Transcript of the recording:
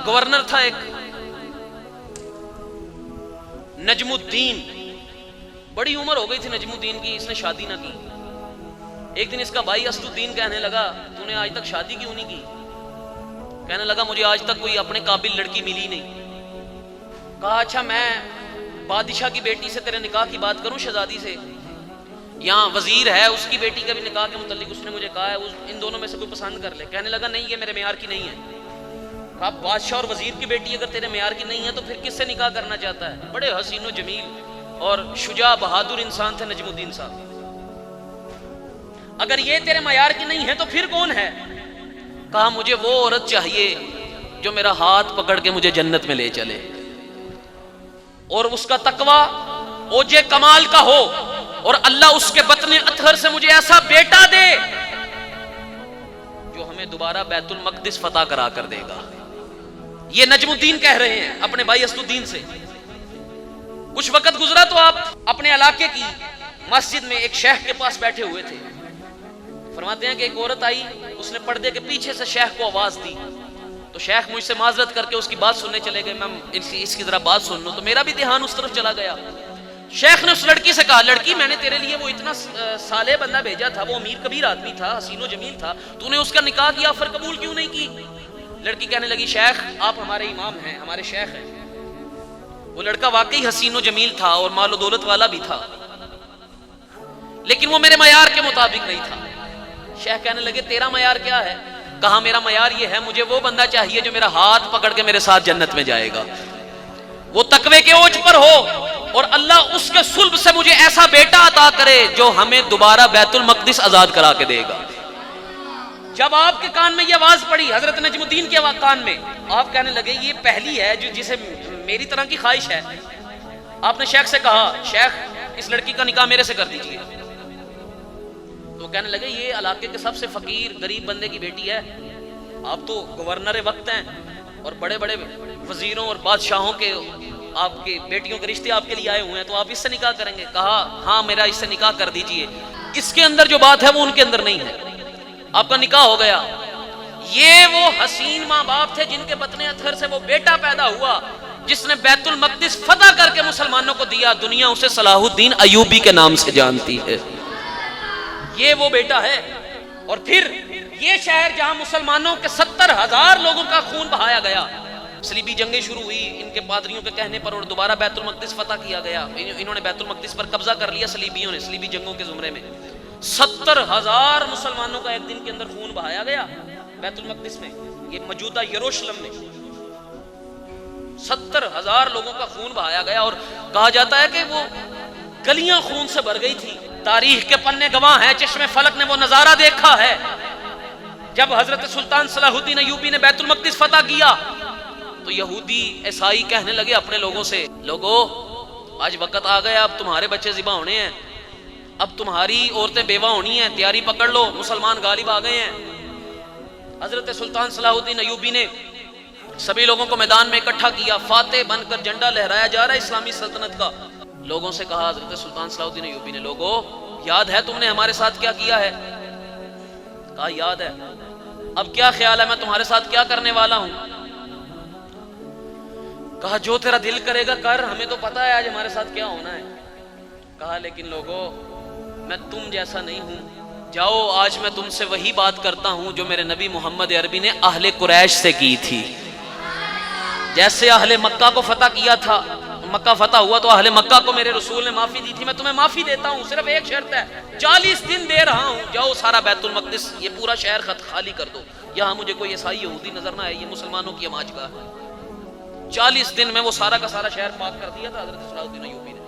Governor تھا ایک نجم الدین، بڑی عمر ہو گئی تھی نجم الدین کی، اس نے شادی نہ کی۔ ایک دن اس کا بھائی اسد الدین کہنے لگا تو نے آج تک شادی کیوں نہیں کی؟ کہنے لگا مجھے آج تک کوئی اپنے قابل لڑکی ملی نہیں۔ کہا اچھا میں بادشاہ کی بیٹی سے تیرے نکاح کی بات کروں، شہزادی سے؟ یہاں وزیر ہے اس کی بیٹی کا بھی نکاح کے متعلق اس نے مجھے کہا ہے ان دونوں میں سے کوئی پسند کر لے۔ کہنے لگا نہیں یہ میرے معیار کی نہیں ہے۔ کہا بادشاہ اور وزیر کی بیٹی اگر تیرے معیار کی نہیں ہے تو پھر کس سے نکاح کرنا چاہتا ہے؟ بڑے حسین و جمیل اور شجاع بہادر انسان تھے نجم الدین صاحب۔ اگر یہ تیرے معیار کی نہیں ہے تو پھر کون ہے؟ کہا مجھے وہ عورت چاہیے جو میرا ہاتھ پکڑ کے مجھے جنت میں لے چلے اور اس کا تقوی اوجے کمال کا ہو، اور اللہ اس کے بطن اطہر سے مجھے ایسا بیٹا دے جو ہمیں دوبارہ بیت المقدس فتح کرا کر دے گا۔ یہ نجم الدین کہہ رہے ہیں اپنے بھائی اسد الدین سے۔ کچھ وقت گزرا تو آپ اپنے علاقے کی مسجد میں ایک شیخ کے پاس بیٹھے ہوئے تھے۔ فرماتے ہیں کہ ایک عورت آئی، اس نے پردے کے پیچھے سے شیخ کو آواز دی، تو شیخ مجھ سے معذرت کر کے اس کی بات سننے چلے گئے، میں اس کی ذرا بات سن لوں، تو میرا بھی دھیان اس طرف چلا گیا۔ شیخ نے اس لڑکی سے کہا لڑکی میں نے تیرے لیے وہ اتنا صالح بندہ بھیجا تھا، وہ امیر کبیر آدمی تھا، حسین و جمیل تھا، تو نے اس کا نکاح کیا آفر قبول کیوں نہیں کی؟ لڑکی کہنے لگی شیخ آپ ہمارے امام ہیں، ہمارے شیخ ہیں۔ وہ لڑکا واقعی حسین و جمیل تھا اور مال و دولت والا بھی تھا، لیکن وہ میرے معیار کے مطابق نہیں تھا۔ شیخ کہنے لگے تیرا معیار کیا ہے؟ کہا میرا معیار یہ ہے مجھے وہ بندہ چاہیے جو میرا ہاتھ پکڑ کے میرے ساتھ جنت میں جائے گا، وہ تقوی کے اوج پر ہو، اور اللہ اس کے صلب سے مجھے ایسا بیٹا عطا کرے جو ہمیں دوبارہ بیت المقدس آزاد کرا کے دے گا۔ جب آپ کے کان میں یہ آواز پڑی حضرت نجم الدین کے کان میں، آپ کہنے لگے یہ پہلی ہے جو جسے میری طرح کی خواہش ہے۔ آپ نے شیخ سے کہا شیخ اس لڑکی کا نکاح میرے سے کر دیجئے۔ تو کہنے لگے یہ علاقے کے سب سے فقیر غریب بندے کی بیٹی ہے، آپ تو گورنر وقت ہیں اور بڑے بڑے وزیروں اور بادشاہوں کے آپ کے بیٹیوں کے رشتے آپ کے لیے آئے ہوئے ہیں، تو آپ اس سے نکاح کریں گے؟ کہا ہاں میرا اس سے نکاح کر دیجئے۔ اس کے اندر جو بات ہے وہ ان کے اندر نہیں ہے، آپ کا نکاح ہو گیا۔ یہ وہ حسین ماں باپ تھے جن کے بطن اطہر سے وہ بیٹا پیدا ہوا جس نے بیت المقدس فتح کر کے مسلمانوں کو دیا۔ دنیا اسے صلاح الدین ایوبی کے نام سے جانتی ہے، یہ وہ بیٹا ہے۔ اور پھر یہ شہر جہاں مسلمانوں کے 70,000 لوگوں کا خون بہایا گیا، صلیبی جنگیں شروع ہوئی ان کے پادریوں کے کہنے پر، اور دوبارہ بیت المقدس فتح کیا گیا۔ انہوں نے بیت المقدس پر قبضہ کر لیا صلیبیوں نے، صلیبی جنگوں کے زمرے میں 70,000 مسلمانوں کا ایک دن کے اندر خون بہایا گیا بیت المقدس میں، یہ موجودہ یروشلم میں 70,000 لوگوں کا خون بہایا گیا، اور کہا جاتا ہے کہ وہ گلیاں خون سے بھر گئی تھی۔ تاریخ کے پنے گواہ ہیں، چشم فلک نے وہ نظارہ دیکھا ہے جب حضرت سلطان صلاح الدین ایوبی نے بیت المقدس فتح کیا تو یہودی عیسائی کہنے لگے اپنے لوگوں سے لوگو آج وقت آ گیا، اب تمہارے بچے ذبح ہونے ہیں، اب تمہاری عورتیں بیوہ ہونی ہیں، تیاری پکڑ لو، مسلمان غالب آ گئے ہیں۔ حضرت سلطان صلاح الدین ایوبی نے سبھی لوگوں کو میدان میں اکٹھا کیا، فاتح بن کر جھنڈا لہرایا جا رہا ہے اسلامی سلطنت کا۔ لوگوں سے کہا حضرت سلطان صلاح الدین ایوبی نے لوگو یاد ہے تم نے ہمارے ساتھ کیا کیا ہے؟ کہا یاد ہے۔ اب کیا خیال ہے میں تمہارے ساتھ کیا کرنے والا ہوں؟ کہا جو تیرا دل کرے گا کر، ہمیں تو پتا ہے آج ہمارے ساتھ کیا ہونا ہے۔ کہا لیکن لوگو میں تم جیسا نہیں ہوں، جاؤ آج میں تم سے وہی بات کرتا ہوں جو میرے نبی محمد عربی نے اہل قریش سے کی تھی۔ جیسے اہل مکہ کو فتح کیا تھا، مکہ فتح ہوا تو اہل مکہ کو میرے رسول نے معافی دی تھی، میں تمہیں معافی دیتا ہوں، صرف ایک شرط ہے، 40 دن دے رہا ہوں، جاؤ سارا بیت المقدس یہ پورا شہر خط خالی کر دو، یہاں مجھے کوئی عیسائی یہودی نظر نہ آئے، یہ مسلمانوں کی اماج گاہ ہے۔ 40 دن میں وہ سارا کا سارا شہر پاک کر دیا تھا حضرت صلاح الدین ایوبی نے۔